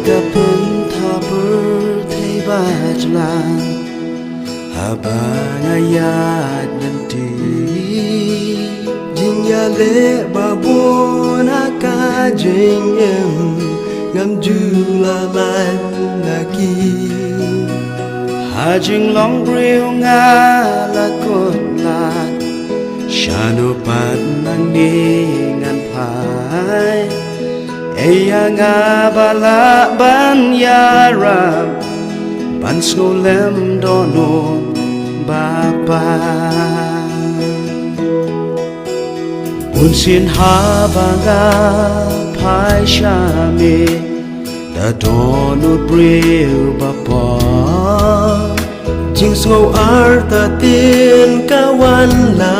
kapun thaber thei bajlan habang ayat nanti jinya le babon akajeng ngam jula lan lagi hajing long briu nga la kot lat shano pat nang ni ngan phai eya nga bala ban yarab ban snolem dono bapa unsin habanga phai shame da donut briu bapa jing snow arta tin kawan la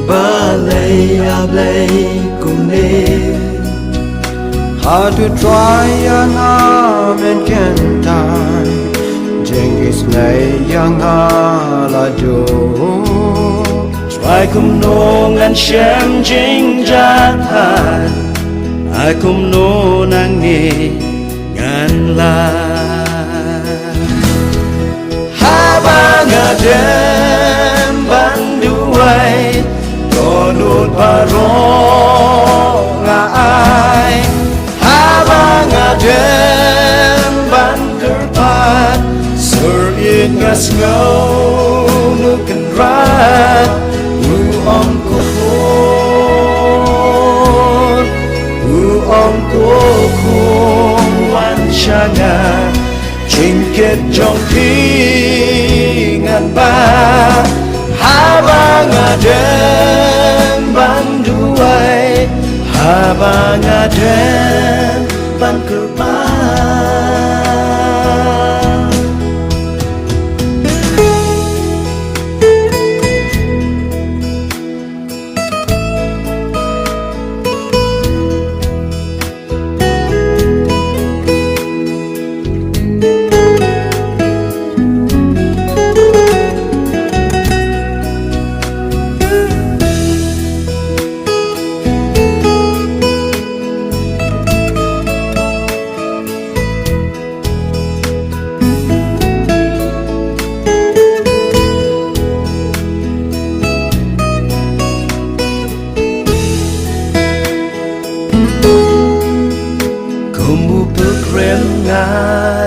balay ablay kumne how to try an arm and can die jing is nay yang ala do try kum nong an shem jing jatan ai kum no nang ni ngan la Ngadem banduai donut barong ai haba ngadem banderpat serin ngas ngau nukan rat u om kokon wan changa Cingket jong pingan ba habang adem banduai habang adem ban kerba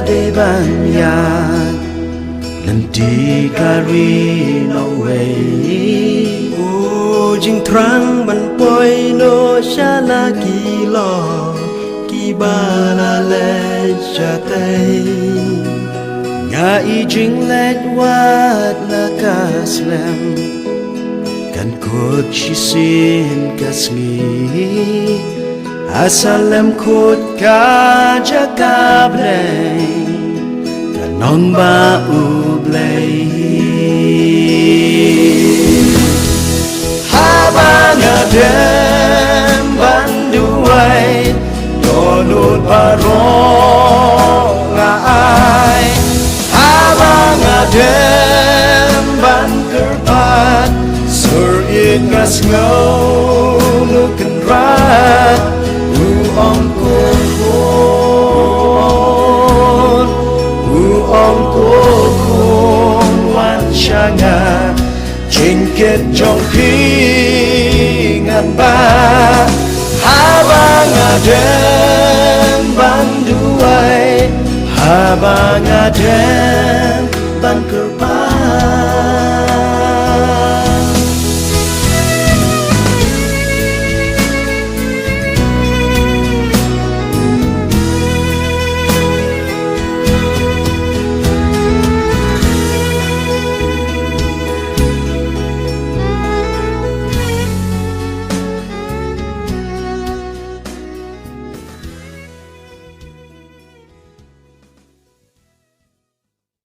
de banyan lanti kari no way o jing trang ban poi no shala ki lo ki bala le chatai nga I jing let wat na kaslem kan kot shisin kasmi asalem kot ka jakablay kanon ba ublay habang adem banduay donut barong ay habang adem ban kerpat surin ngas ngau nukan rat Om kokon wan changa Cingket jong pingan ba habang adem banduai habang adem ban kerba